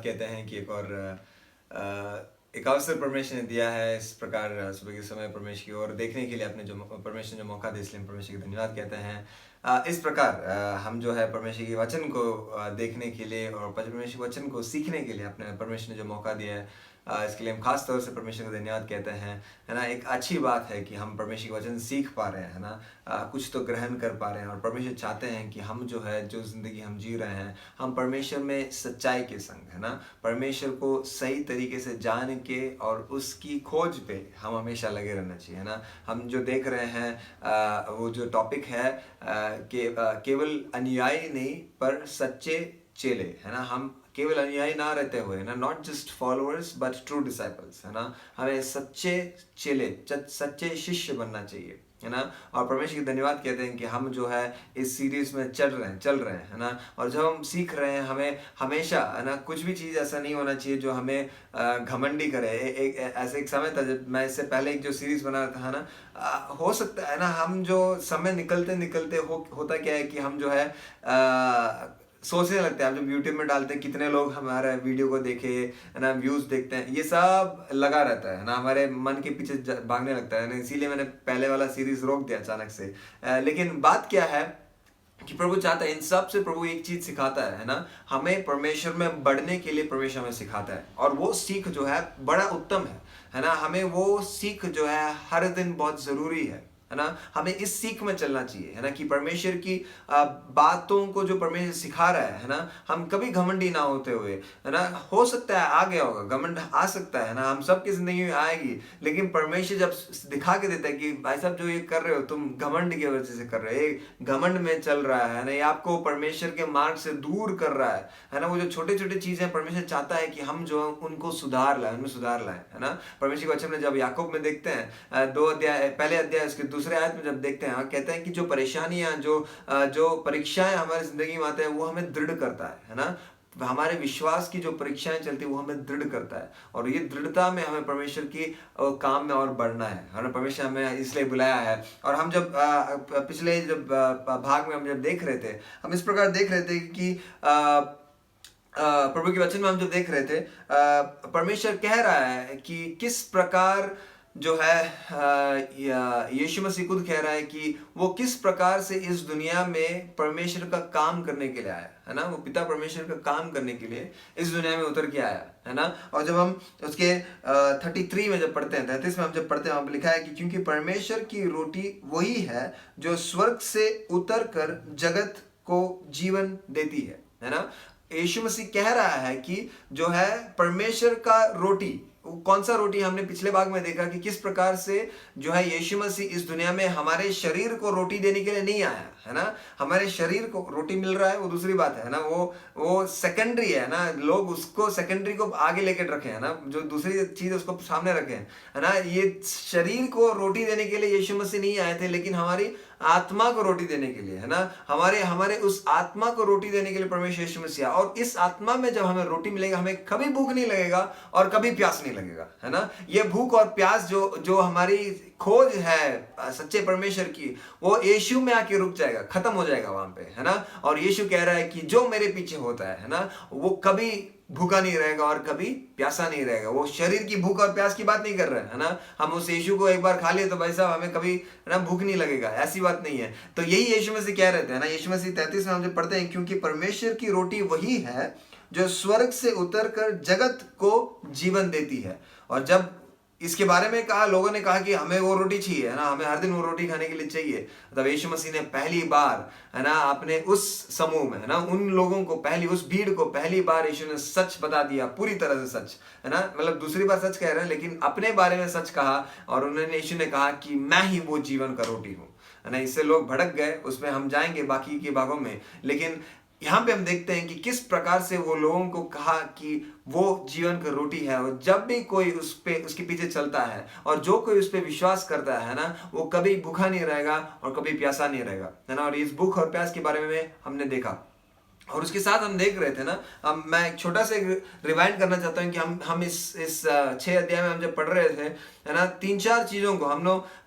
धन्यवाद कहते हैं कि एक अवसर परमेश्वर ने दिया है इस प्रकार सुबह के समय परमेश्वर की ओर देखने के लिए। अपने जो परमेश्वर ने जो मौका दिया इसलिए हम परमेश्वर की धन्यवाद कहते हैं। इस प्रकार हम जो है परमेश्वर के वचन को देखने के लिए और परमेश्वर के वचन को सीखने के लिए अपने परमेश्वर ने जो मौका दिया है इसके लिए हम खास तौर से परमेश्वर को धन्यवाद कहते हैं, है ना। एक अच्छी बात है कि हम परमेश्वर के वचन सीख पा रहे हैं, है ना। कुछ तो ग्रहण कर पा रहे हैं और परमेश्वर चाहते हैं कि हम जो है जो ज़िंदगी हम जी रहे हैं हम परमेश्वर में सच्चाई के संग, है ना, परमेश्वर को सही तरीके से जान के और उसकी खोज पे हम हमेशा लगे रहना चाहिए, है ना। हम जो देख रहे हैं वो जो टॉपिक है केवल अनुयायी नहीं पर सच्चे चेले, है ना। हम केवल अनुयायी ना रहते हुए, ना, not just followers but true disciples, है ना। हमें सच्चे चेले सच्चे शिष्य बनना चाहिए, है ना। और परमेश्वर की धन्यवाद कहते हैं कि हम जो है इस सीरीज में चल रहे हैं, है ना। और जब हम सीख रहे हैं हमें हमेशा, है ना, कुछ भी चीज़ ऐसा नहीं होना चाहिए जो हमें घमंडी करे। ऐसे एक समय था जब मैं इससे पहले एक जो सीरीज बना रहा था, है ना, हो सकता है ना हम जो समय निकलते निकलते होता क्या है कि हम जो है सोचने लगते हैं। आप जब यूट्यूब में डालते हैं कितने लोग हमारे वीडियो को देखे, है ना, व्यूज देखते हैं, ये सब लगा रहता है ना, हमारे मन के पीछे भागने लगता है ना। इसीलिए मैंने पहले वाला सीरीज रोक दिया अचानक से। लेकिन बात क्या है कि प्रभु चाहता है, इन सब से प्रभु एक चीज सिखाता है ना, हमें परमेश्वर में बढ़ने के लिए परमेश्वर हमें सिखाता है। और वो सीख जो है बड़ा उत्तम है ना। हमें वो सीख जो है हर दिन बहुत जरूरी है ना। हमें इस सीख में चलना चाहिए, है ना, कि परमेश्वर की बातों को जो परमेश्वर सिखा रहा है ना, हम कभी घमंडी ना होते हुए, है ना। हो सकता है आ गया होगा घमंड, आ सकता है ना, हम सबकी जिंदगी में आएगी, लेकिन परमेश्वर जब दिखा के देता है कि भाई साहब जो ये कर रहे हो तुम घमंड की वजह से कर रहे हो, ये घमंड में चल रहा है ना, ये आपको परमेश्वर के मार्ग से दूर कर रहा है ना। वो जो छोटे छोटे चीजें परमेश्वर चाहता है कि हम जो उनको सुधार लाए, उनमें सुधार लाए, है ना। परमेश्वर के वचन में जब याकूब में देखते हैं 2 अध्याय पहले अध्याय उसके दूसरे आयत में जब देखते हैं, कहते हैं कि जो परेशानियां जो परीक्षाएं हमारी जिंदगी में आते हैं वो हमें दृढ़ करता है ना। हमारे विश्वास की जो परीक्षाएं चलती है वो हमें दृढ़ करता है और ये दृढ़ता में हमें परमेश्वर की काम में और बढ़ना है ना। परमेश्वर हमें इसलिए बुलाया है। और हम जब पिछले जब भाग में हम जब देख रहे थे, हम इस प्रकार देख रहे थे कि प्रभु के वचन में हम जो देख रहे थे, परमेश्वर कह रहा है कि किस प्रकार जो है यीशु मसीह खुद कह रहा है कि वो किस प्रकार से इस दुनिया में परमेश्वर का काम करने के लिए आया, है ना। वो पिता परमेश्वर का काम करने के लिए इस दुनिया में उतर के आया, है ना। और जब हम उसके 33 में जब पढ़ते हैं, 33 में हम जब पढ़ते हैं, वहां पर लिखा है कि क्योंकि परमेश्वर की रोटी वही है जो स्वर्ग से उतर कर जगत को जीवन देती है ना। यीशु मसीह कह रहा है कि जो है परमेश्वर का रोटी, कौन सा रोटी, हमने पिछले भाग में देखा कि किस प्रकार से जो है यीशु मसीह इस दुनिया में हमारे शरीर को रोटी देने के लिए नहीं आया, है ना। हमारे शरीर को रोटी मिल रहा है वो दूसरी बात है ना, वो सेकेंडरी है ना। लोग उसको सेकेंडरी को आगे लेके रखे, है ना, जो दूसरी चीज उसको सामने रखे, है ना। ये शरीर को रोटी देने के लिए यीशु मसीह नहीं आए थे, लेकिन हमारी आत्मा को रोटी देने के लिए, है ना। हमारे उस आत्मा को रोटी देने के लिए परमेश्वर यीशु मसीह। और इस आत्मा में जब हमें रोटी मिलेगा हमें कभी भूख नहीं लगेगा और कभी प्यास नहीं लगेगा, है ना। ये भूख और प्यास जो हमारी खोज है सच्चे परमेश्वर की, वो यीशु में आके रुक जाएगा, खत्म हो जाएगा वहां पे, है ना। और यीशु कह रहा है कि जो मेरे पीछे होता है ना, वो कभी भूखा नहीं रहेगा और कभी प्यासा नहीं रहेगा। वो शरीर की भूख और प्यास की बात नहीं कर रहे हैं, है ना। हम उस यीशु को एक बार खा लिए तो भाई साहब हमें कभी ना भूख नहीं लगेगा, ऐसी बात नहीं है। तो यही यीशु मसीह कह रहे थे ना। यीशु मसीह 33 में हम जो पढ़ते हैं, क्योंकि परमेश्वर की रोटी वही है जो स्वर्ग से उतरकर जगत को जीवन देती है। और जब इसके बारे में कहा, लोगों ने कहा कि हमें वो रोटी चाहिए, है ना, हमें हर दिन वो रोटी खाने के लिए चाहिए। तब यीशु मसीह ने पहली बार, है ना, अपने उस समूह में, है ना, उन लोगों को उस भीड़ को पहली बार यीशु ने सच बता दिया, पूरी तरह से सच, है ना। मतलब दूसरी बार सच कह रहे हैं लेकिन अपने बारे में सच कहा। और उन्होंने यीशु ने कहा कि मैं ही वो जीवन का रोटी हूं, है ना। इससे लोग भड़क गए, उसमें हम जाएंगे बाकी के भागों में। लेकिन यहाँ पे हम देखते हैं कि किस प्रकार से वो लोगों को कहा कि वो जीवन की रोटी है। और जब भी कोई उसके पीछे चलता है और जो कोई उस पर विश्वास करता है ना, वो कभी भूखा नहीं रहेगा और कभी प्यासा नहीं रहेगा, है ना। और इस भूख और प्यास के बारे में हमने देखा। और उसके साथ हम देख रहे थे ना, मैं एक छोटा सा रिवाइंड करना चाहता हूँ कि हम इस 6 अध्याय में हम जब पढ़ रहे थे, है ना, 3-4 चीज़ों को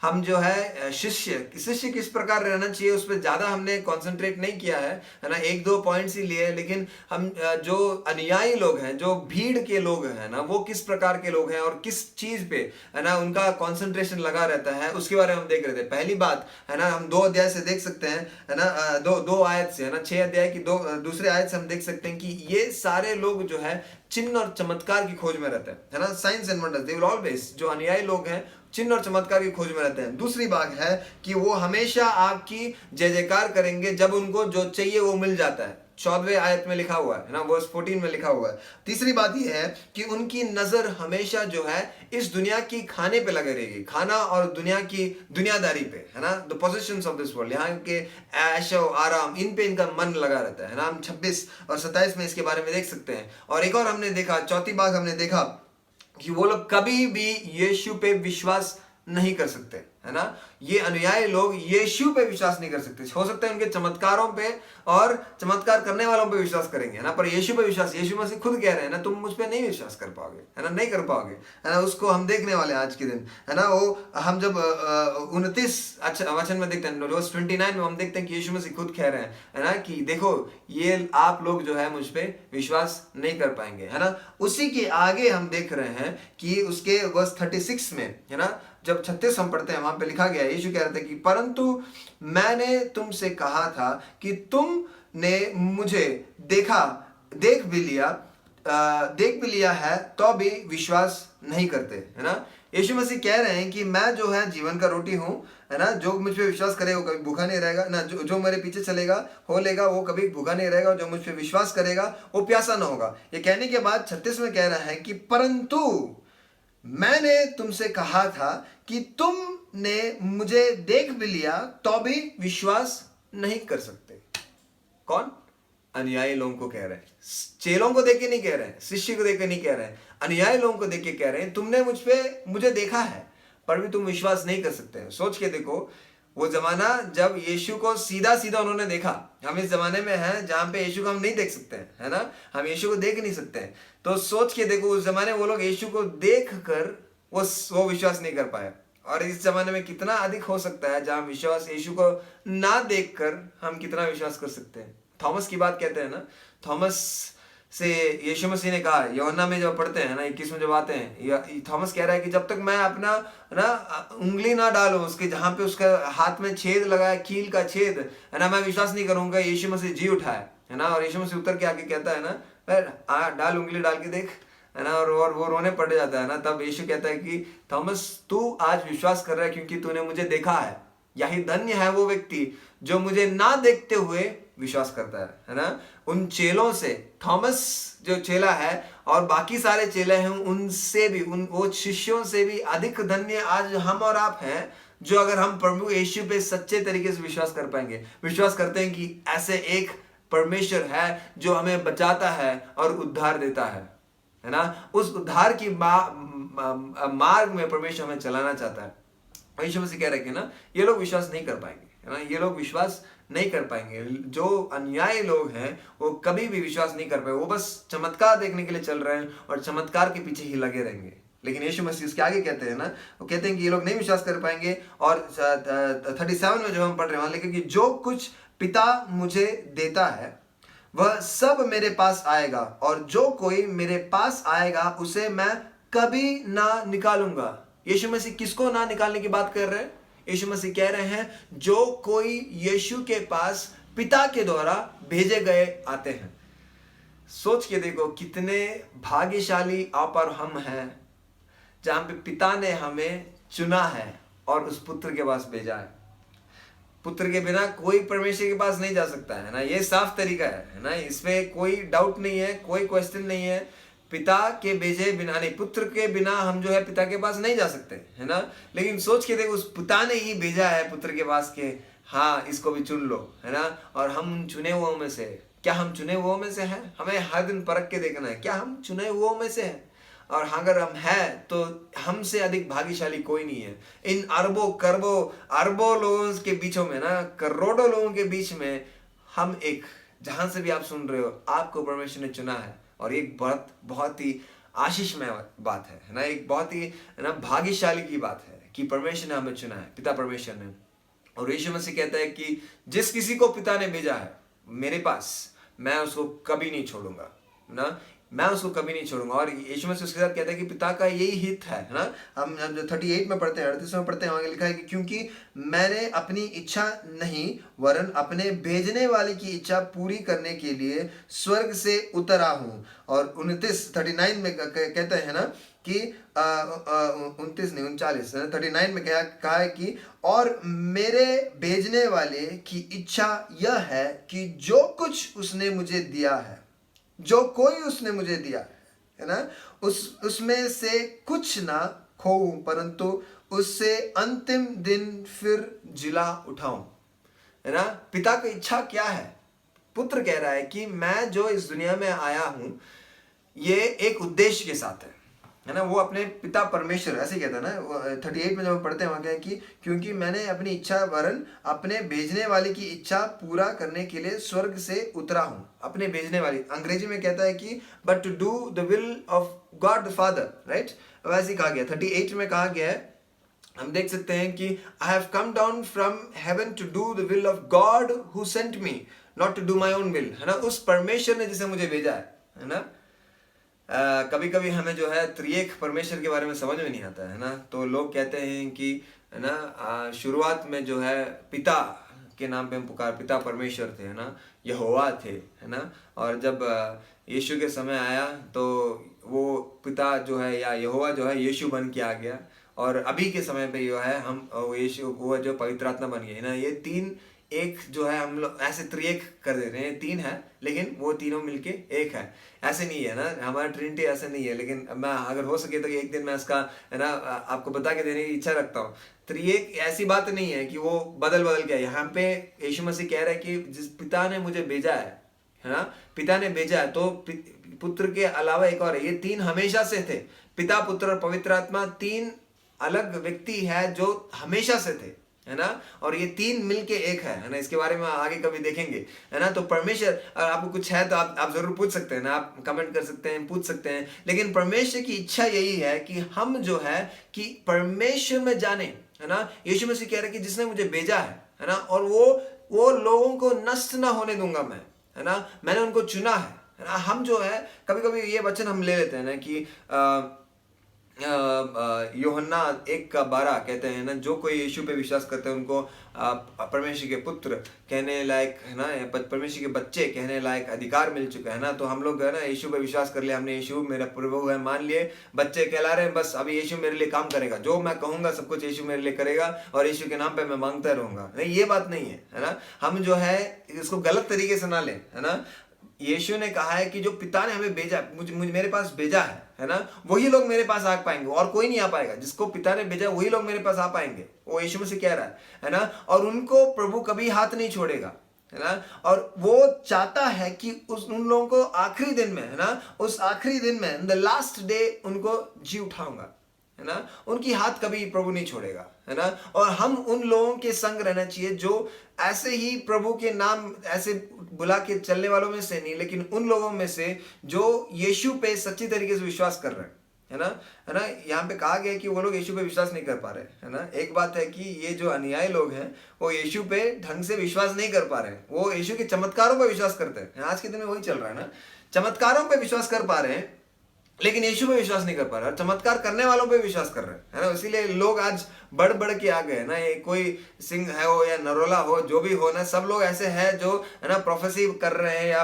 हम जो है शिष्य किस प्रकार रहना चाहिए उस पर ज़्यादा हमने कंसंट्रेट नहीं किया है ना, 1-2 पॉइंट्स ही लिए। लेकिन हम जो अनुयायी लोग हैं, जो भीड़ के लोग हैं ना, वो किस प्रकार के लोग हैं और किस चीज़ पे, है ना, उनका कंसंट्रेशन लगा रहता है, उसके बारे में हम देख रहे थे। पहली बात, है ना, हम 2 अध्याय से देख सकते हैं, है ना, दो आयत से, है ना, 6 अध्याय की दूसरे आयत से हम देख सकते हैं कि ये सारे लोग जो है चिन्ह और चमत्कार की खोज में रहते हैं, है ना, science and wonders, they will always, जो अनुयायी लोग हैं चिन्ह और चमत्कार की खोज में रहते हैं। दूसरी बात है कि वो हमेशा आपकी जय जयकार करेंगे जब उनको जो चाहिए वो मिल जाता है, 14वें आयत में लिखा हुआ है ना, वर्स 14 में लिखा हुआ है। तीसरी बात यह है कि उनकी नजर हमेशा जो है इस दुनिया की खाने पे लगे रहेगी, खाना और दुनिया की दुनियादारी पे, है ना, the possessions of this world, यहाँ के ऐशो आराम, इन पे इनका मन लगा रहता है ना। हम 26 और 27 में इसके बारे में देख सकते हैं। और एक और हमने देखा, चौथी बात हमने देखा कि वो लोग कभी भी यीशु पे विश्वास नहीं कर सकते, है ना, ये अनुयायी लोग यीशु पे विश्वास नहीं कर सकते। हो सकता है उनके चमत्कारों पे और चमत्कार करने वालों पे विश्वास करेंगे, है ना, पर यीशु पे विश्वास, यीशु मसीह खुद कह रहे हैं ना, तुम मुझ पे नहीं विश्वास कर पाओगे, है ना, नहीं कर पाओगे, है ना। उसको हम देखने वाले हैं आज के दिन, है ना। वो हम जब 29 वचन में देखते हैं, रोज 29 में हम देखते हैं कि यीशु मसीह खुद कह रहे हैं, है ना, कि देखो ये आप लोग जो है मुझ पे विश्वास नहीं कर पाएंगे, है ना। उसी के आगे हम देख रहे हैं कि उसके वर्स 36 में, है ना, जब 36 हम पढ़ते हैं, वहां पे लिखा गया, यीशु कह रहे थे कि परंतु मैंने तुमसे कहा था कि तुमने मुझे देख भी लिया है तो भी विश्वास नहीं करते, है ना। यीशु मसीह कह रहे हैं कि मैं जो है जीवन का रोटी हूं, है ना, जो मुझ पे विश्वास करेगा वो कभी भूखा नहीं रहेगा ना, जो मेरे पीछे चलेगा हो लेगा वो कभी भूखा नहीं रहेगा, जो मुझ पे विश्वास करेगा वो प्यासा ना होगा। ये कहने के बाद 36 में कह रहा है कि परंतु मैंने तुमसे कहा था कि तुमने मुझे देख भी लिया तो भी विश्वास नहीं कर सकते। कौन? अनुयायी लोगों को कह रहे हैं, चेलों को देख के नहीं कह रहे हैं, शिष्य को देख के नहीं कह रहे हैं, अनुयायी लोगों को देख के कह रहे हैं, तुमने मुझे देखा है पर भी तुम विश्वास नहीं कर सकते। सोच के देखो, वो जमाना जब यीशु को सीधा सीधा उन्होंने देखा। हम इस जमाने में हैं जहां पे यीशु को हम नहीं देख सकते हैं, है ना, हम यीशु को देख नहीं सकते हैं। तो सोच के देखो, उस जमाने वो लोग यीशु को देख कर वो विश्वास नहीं कर पाए। और इस जमाने में कितना अधिक हो सकता है जहां विश्वास यीशु को ना देखकर हम कितना विश्वास कर सकते हैं। थॉमस की बात कहते हैं ना, थॉमस से यीशु मसीह ने कहा, यूहन्ना में जब पढ़ते हैं ना 21 में जब आते हैं, थॉमस कह रहा है कि जब तक मैं अपना ना उंगली ना डालूं उसके जहां पे उसका हाथ में छेद लगा है, कील का छेद, है ना, मैं विश्वास नहीं करूंगा यीशु मसीह जी उठा है ना। और यीशु मसीह उतर के आके कहता है ना, डाल उंगली डाल के देख, है ना, और वो रोने पड़ जाता है ना। तब यीशु कहता है कि थॉमस तू आज विश्वास कर रहा है क्योंकि तूने मुझे देखा है। यही धन्य है वो व्यक्ति जो मुझे ना देखते हुए विश्वास करता है ना। उन चेलों से, थॉमस जो चेला है और बाकी सारे चेले हैं, उनसे भी, वो शिष्यों से भी अधिक धन्य आज हम और आप हैं, जो अगर हम प्रभु यीशु पे सच्चे तरीके से विश्वास कर पाएंगे, विश्वास करते हैं कि ऐसे एक परमेश्वर है जो हमें बचाता है और उद्धार देता है ना। उस उद्धार की मार्ग में परमेश्वर हमें चलाना चाहता है। यीशु मसीह कह रहे हैं कि ना, ये लोग विश्वास नहीं कर पाएंगे, है ना, ये लोग विश्वास नहीं कर पाएंगे। जो अनुयायी लोग हैं वो कभी भी विश्वास नहीं कर पाए, वो बस चमत्कार देखने के लिए चल रहे हैं और चमत्कार के पीछे ही लगे रहेंगे। लेकिन यीशु मसीह उसके आगे कहते हैं ना, वो कहते हैं कि ये लोग नहीं विश्वास कर पाएंगे। और 37 में जो हम पढ़ रहे हैं वहां लिखा कि जो कुछ पिता मुझे देता है वह सब मेरे पास आएगा, और जो कोई मेरे पास आएगा उसे मैं कभी ना निकालूंगा। यीशु मसीह किसको ना निकालने की बात कर रहे हैं? यीशु मसीह कह रहे हैं जो कोई यीशु के पास पिता के द्वारा भेजे गए आते हैं। सोच के देखो कितने भाग्यशाली आप और हम हैं जहां पे पिता ने हमें चुना है और उस पुत्र के पास भेजा है। पुत्र के बिना कोई परमेश्वर के पास नहीं जा सकता, है ना, ये साफ तरीका है ना, इसमें कोई डाउट नहीं है, कोई क्वेश्चन नहीं है। पिता के भेजे बिना नहीं, पुत्र के बिना हम जो है पिता के पास नहीं जा सकते, है ना। लेकिन सोच के देखो, उस पिता ने ही भेजा है पुत्र के पास के, हाँ इसको भी चुन लो, है ना। और हम उन चुने हुओं में से, क्या हम चुने हुओं में से हैं? हमें हर दिन परख के देखना है, क्या हम चुने हुओं में से हैं? और अगर हम हैं तो हमसे अधिक भाग्यशाली कोई नहीं है। इन अरबों लोगों के बीचों में ना, करोड़ों लोगों के बीच में हम एक जहां से भी आप सुन रहे हो, आपको परमेश्वर ने चुना है। और एक बहुत बहुत ही आशीषमय बात है ना, एक बहुत ही है ना भाग्यशाली की बात है कि परमेश्वर ने हमें चुना है, पिता परमेश्वर ने। और यीशु मसीह कहता है कि जिस किसी को पिता ने भेजा है मेरे पास, मैं उसको कभी नहीं छोड़ूंगा ना, मैं उसको कभी नहीं छोड़ूंगा। और यीशु मसीह उसके साथ कहता है कि पिता का यही हित है ना। हम जो 38 में पढ़ते हैं, 38 में पढ़ते हैं, वहां लिखा है कि क्योंकि मैंने अपनी इच्छा नहीं वरन अपने भेजने वाले की इच्छा पूरी करने के लिए स्वर्ग से उतरा हूँ। और 39 में कहते हैं ना कि 29 नहीं 39, 39 में कहा है कि और मेरे भेजने वाले की इच्छा यह है कि जो कुछ उसने मुझे दिया है, जो कोई उसने मुझे दिया है ना, उसमें से कुछ ना खोऊं परंतु उससे अंतिम दिन फिर जिला उठाऊं, है ना। पिता की इच्छा क्या है? पुत्र कह रहा है कि मैं जो इस दुनिया में आया हूं ये एक उद्देश्य के साथ है ना। वो अपने पिता परमेश्वर ऐसे कहता है ना। 38 में जब हम पढ़ते हैं वहां क्या है कि क्योंकि मैंने अपनी इच्छा वरन अपने भेजने वाले की इच्छा पूरा करने के लिए स्वर्ग से उतरा हूं। अपने भेजने वाली, अंग्रेजी में कहता है कि but to do the will of God the father, right. वैसे कहा गया 38 में कहा गया है, हम देख सकते हैं कि I have come down from heaven to do the will of God who sent me, not to do my own will, है ना। उस परमेश्वर ने जिसे मुझे भेजा है ना। कभी कभी हमें जो है त्रिएक परमेश्वर के बारे में समझ में नहीं आता है ना। तो लोग कहते हैं कि है ना शुरुआत में जो है पिता के नाम पे हम पिता परमेश्वर थे, है ना, यहोवा थे, है ना। और जब यीशु के समय आया तो वो पिता जो है या यहोवा जो है यीशु बन के आ गया। और अभी के समय पे जो है हम यीशु वो जो पवित्र आत्मा बन गए, है ना। ये तीन एक जो है हम लोग ऐसे त्रिएक कर देते हैं, तीन है लेकिन वो तीनों मिलके एक है, ऐसे नहीं है ना। हमारा ट्रिनिटी ऐसे नहीं है, लेकिन मैं अगर हो सके तो एक दिन मैं इसका है ना आपको बता के देने की इच्छा रखता हूँ। त्रिएक ऐसी बात नहीं है कि वो बदल बदल के, यहाँ पे यीशु मसीह कह रहा है कि जिस पिता ने मुझे भेजा है ना, पिता ने भेजा है तो पुत्र के अलावा एक और है। ये तीन हमेशा से थे, पिता पुत्र और पवित्र आत्मा तीन अलग व्यक्ति है जो हमेशा से थे, है ना। और ये तीन मिलके एक है ना। इसके बारे में आगे कभी देखेंगे, है ना। तो परमेश्वर, आपको कुछ है तो आप जरूर पूछ सकते हैं ना, आप कमेंट कर सकते हैं, पूछ सकते हैं। लेकिन परमेश्वर की इच्छा यही है कि हम जो है कि परमेश्वर में जाने, है ना। यीशु मसीह कह रहे कि जिसने मुझे भेजा है ना, और वो लोगों को नष्ट ना होने दूंगा मैं, है ना। मैंने उनको चुना है ना। हम जो है कभी कभी ये वचन हम ले लेते हैं ना कि यूहन्ना 1:12 कहते हैं ना, जो कोई यीशु पे विश्वास करते हैं उनको परमेश्वर के पुत्र कहने लायक, है ना, परमेश्वर के बच्चे कहने लायक अधिकार मिल चुका है ना। तो हम लोग है ना यीशु पे विश्वास कर लिया, हमने यीशु मेरा प्रभु है मान लिए, बच्चे कहला रहे हैं, बस अभी यीशु मेरे लिए काम करेगा, जो मैं कहूंगा सब कुछ यीशु मेरे लिए करेगा और यीशु के नाम पे मैं मांगता रहूंगा। नहीं, ये बात नहीं है ना। हम जो है इसको गलत तरीके से ना लें, है ना। यीशु ने कहा है कि जो पिता ने हमें भेजा, मुझे मेरे पास भेजा है ना, वही लोग मेरे पास आ पाएंगे और कोई नहीं आ पाएगा। जिसको पिता ने भेजा वही लोग मेरे पास आ पाएंगे, वो यीशु मसीह कह रहा है ना। और उनको प्रभु कभी हाथ नहीं छोड़ेगा, है ना। और वो चाहता है कि उन लोगों को आखिरी दिन में, है ना, उस आखिरी दिन में द लास्ट डे उनको जी उठाऊंगा, है ना। उनकी हाथ कभी प्रभु नहीं छोड़ेगा, है ना। और हम उन लोगों के संग रहना चाहिए जो ऐसे ही प्रभु के नाम ऐसे बुला के चलने वालों में से नहीं, लेकिन उन लोगों में से जो यीशु पे सच्ची तरीके से विश्वास कर रहे हैं, है ना, है ना। यहाँ पे कहा गया कि वो लोग यीशु पे विश्वास नहीं कर पा रहे, है ना। एक बात है कि ये जो अनुयायी लोग हैं वो यीशु पे ढंग से विश्वास नहीं कर पा रहे हैं, वो यीशु के चमत्कारों पे विश्वास करते हैं। आज के दिन में वही चल रहा है ना, चमत्कारों पे विश्वास कर पा रहे हैं लेकिन यीशु पे विश्वास नहीं कर पा रहे, और चमत्कार करने वालों पे विश्वास कर रहे हैं, है ना। इसीलिए लोग आज बढ़ बढ़ के आ गए ना। ये कोई सिंह है हो या नरोला हो, जो भी हो ना, सब लोग ऐसे हैं जो है ना प्रोफेसी कर रहे हैं या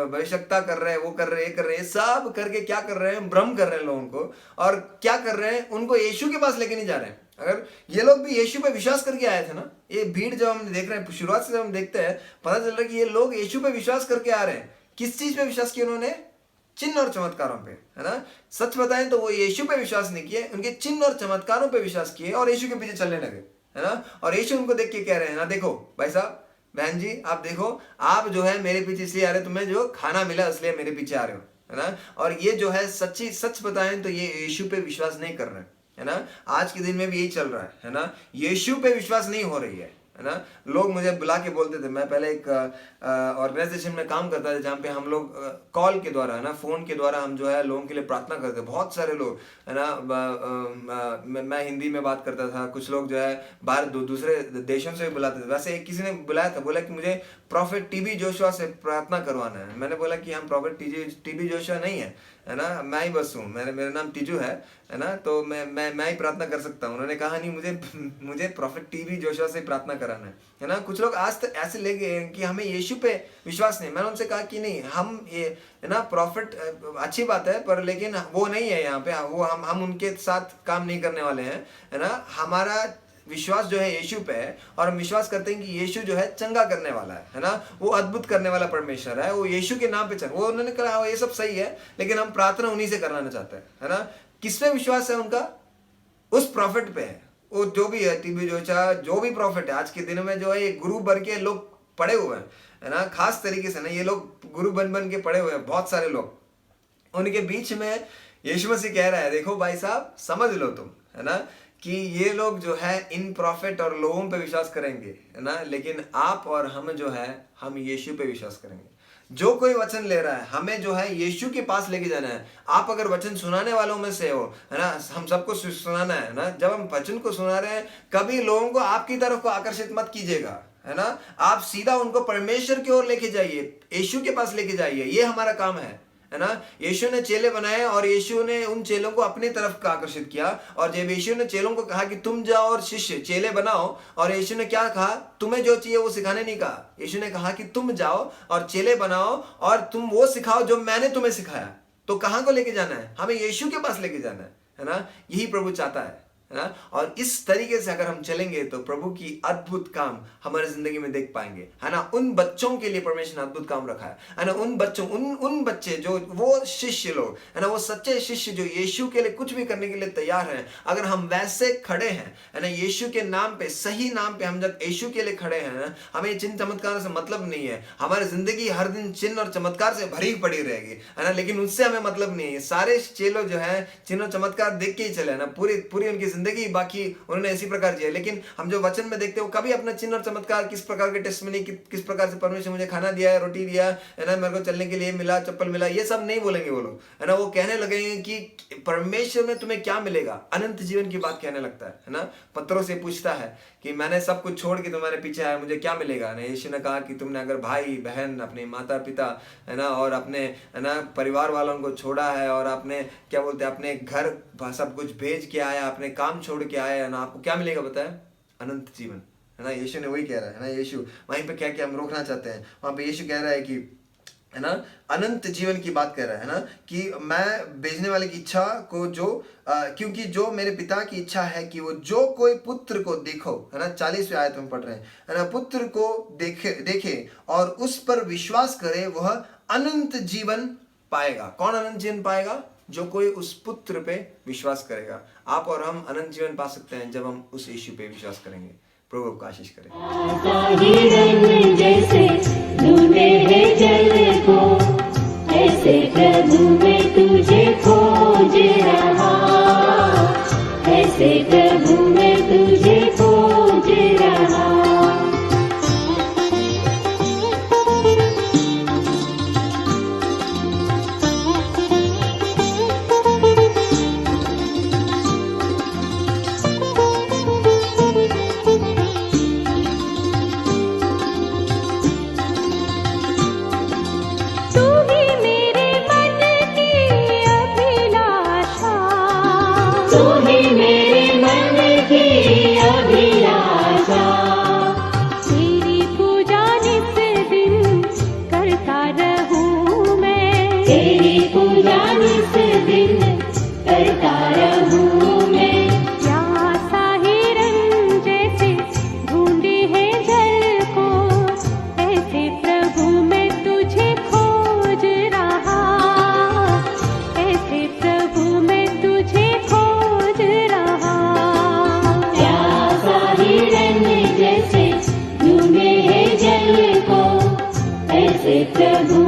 भविष्यता कर रहे हैं, वो कर रहे हैं, ये कर रहे हैं, सब करके क्या कर रहे हैं, भ्रम कर रहे हैं लोगों को। और क्या कर रहे हैं, उनको यीशु के पास लेके नहीं जा रहे हैं। अगर ये लोग भी यीशु पे विश्वास करके आए थे ना, ये भीड़ जब हम देख रहे हैं शुरुआत से जब हम देखते हैं पता चल रहा है कि ये लोग यीशु पे विश्वास करके आ रहे हैं। किस चीज पे विश्वास किया उन्होंने? चिन्ह और चमत्कारों पे, है ना। सच बताएं तो वो यीशु पे विश्वास नहीं किए, उनके चिन्ह और चमत्कारों पे विश्वास किए और यीशु के पीछे चलने लगे, है ना। और यीशु उनको देख के कह रहे हैं ना, देखो भाई साहब, बहन जी, आप देखो, आप जो है मेरे पीछे इसलिए आ रहे हो, तुम्हें जो खाना मिला इसलिए मेरे पीछे आ रहे हो, है ना। और ये जो है सच बताएं तो ये यीशु पे विश्वास नहीं कर रहे हैं, है ना। आज के दिन में भी यही चल रहा है ना। यीशु पे विश्वास नहीं हो रही है है ना। लोग मुझे बुला के बोलते थे, मैं पहले एक ऑर्गेनाइजेशन में काम करता था जहाँ पे हम लोग कॉल के द्वारा, है ना, फ़ोन के द्वारा हम जो है लोगों के लिए प्रार्थना करते, बहुत सारे लोग, है ना। मैं हिंदी में बात करता था, कुछ लोग जो है बाहर दूसरे देशों से भी बुलाते थे। वैसे एक किसी ने बुलाया था, बोला कि मुझे प्रॉफिट टीबी जोशुआ से प्रार्थना करवाना है। मैंने बोला कि हम प्रॉफिट टीबी जोशुआ नहीं है ना, मैं ही बस हूँ, मेरा नाम टीजू है ना, तो मैं ही प्रार्थना कर सकता हूँ। उन्होंने कहा नहीं, मुझे प्रॉफिट टीबी जोशुआ से प्रार्थना कराना है ना। कुछ लोग आज तक ऐसे ले गए कि हमें यीशु पे विश्वास नहीं। मैंने उनसे कहा कि नहीं, हम ये, है ना, प्रॉफिट अच्छी बात है, पर लेकिन वो नहीं है यहाँ पे, वो हम उनके साथ काम नहीं करने वाले हैं, है ना। हमारा विश्वास जो है यीशु पे है, और हम विश्वास करते हैं कि यीशु जो है चंगा करने वाला है ना, वो अद्भुत करने वाला परमेश्वर है, वो यीशु के नाम पे चंगा। वो उन्होंने कहा ये सब सही है, लेकिन हम प्रार्थना उन्हीं से कराना चाहते हैं, है ना। किस पे विश्वास है उनका? उस प्रॉफिट पे है। वो जो भी है, टीबी जोशुआ, जो भी प्रॉफिट है आज के दिन में जो है, ये गुरु बन के लोग पड़े हुए हैं, है ना, खास तरीके से ना, ये लोग गुरु बन के पड़े हुए हैं, बहुत सारे लोग। उनके बीच में यीशु मसीह कह रहा है, देखो भाई साहब, समझ लो तुम, है ना, कि ये लोग जो है इन प्रॉफिट और लोगों पे विश्वास करेंगे, है ना, लेकिन आप और हम जो है, हम यीशु पे विश्वास करेंगे। जो कोई वचन ले रहा है, हमें जो है यीशु के पास लेके जाना है। आप अगर वचन सुनाने वालों में से हो, है ना, हम सबको सुनाना है ना। जब हम वचन को सुना रहे हैं, कभी लोगों को आपकी तरफ को आकर्षित मत कीजिएगा, है ना। आप सीधा उनको परमेश्वर की ओर लेके जाइए, यीशु के पास लेके जाइए, ये हमारा काम है ना। यीशु ने चेले बनाए और यीशु ने उन चेलों को अपनी तरफ का आकर्षित किया। और जब यीशु ने चेलों को कहा कि तुम जाओ और शिष्य चेले बनाओ, और यीशु ने क्या कहा? तुम्हें जो चाहिए वो सिखाने नहीं कहा। यीशु ने कहा कि तुम जाओ और चेले बनाओ और तुम वो सिखाओ जो मैंने तुम्हें सिखाया। तो कहाँ को लेके जाना है? हमें यीशु के पास लेके जाना है ना। यही प्रभु चाहता है ना। और इस तरीके से अगर हम चलेंगे तो प्रभु की अद्भुत काम हमारे जिंदगी में देख पाएंगे, है ना। उन बच्चों के लिए परमेश्वर ने अद्भुत काम रखा है ना। उन बच्चों, उन बच्चे जो, वो शिष्य लोग, है ना, वो सच्चे शिष्य जो यीशु के लिए कुछ भी करने के लिए तैयार हैं। अगर हम वैसे खड़े हैं, है ना, यीशु के नाम पे, सही नाम पे हम जब यीशु के लिए खड़े हैं ना, हमें चिन्ह चमत्कार से मतलब नहीं है। हमारी जिंदगी हर दिन चिन्ह और चमत्कार से भरी पड़ी रहेगी, है ना, लेकिन उससे हमें मतलब नहीं है। सारे चेलों जो है चिन्ह और चमत्कार देख के ही चले ना, पूरी उनकी जिंदगी बाकी उन्होंने इसी प्रकार जिया। लेकिन हम जो वचन में देखते हैं, वो कभी अपना चिन्ह और चमत्कार, किस प्रकार के टेस्टमनी, किस प्रकार से परमेश्वर मुझे खाना दिया है, रोटी दिया है ना, मेरे को चलने के लिए मिला, चप्पल मिला, ये सब नहीं बोलेंगे वो लोग, है ना। वो कहने लगेंगे कि परमेश्वर में तुम्हें क्या मिलेगा? अनंत जीवन की बात कहने लगता है ना। पत्रों से पूछता है कि मैंने सब कुछ छोड़ के तुम्हारे पीछे आया, मुझे क्या मिलेगा ना। यीशु ने कहा कि तुमने अगर भाई बहन, अपने माता पिता, है ना, और अपने, है ना, परिवार वालों को छोड़ा है, और अपने क्या बोलते हैं, अपने घर सब कुछ भेज के आया, अपने काम छोड़ के आया, है ना, आपको क्या मिलेगा बताया? अनंत जीवन, है ना। यीशु ने वही कह रहा है ना। यीशु वहीं पे क्या क्या हम रोकना चाहते हैं, वहां पे यीशु कह रहा है कि, है ना, अनंत जीवन की बात कर रहा है ना, कि मैं भेजने वाले की इच्छा को क्योंकि जो मेरे पिता की इच्छा है कि वो जो कोई पुत्र को देखो, है ना, 40वें आयत में पढ़ रहे हैं, है ना, पुत्र को देखे और उस पर विश्वास करे, वह अनंत जीवन पाएगा। कौन अनंत जीवन पाएगा? जो कोई उस पुत्र पे विश्वास करेगा। आप और हम अनंत जीवन पा सकते हैं जब हम उस यीशु पे विश्वास करेंगे। प्रभु आपको आशीष करे। जैसे ढूंढे है जल को, ऐसे प्रभु मैं तुझे खोज रहा, ऐसे प्रभु मैं तुझे खोज रहा। प्रभु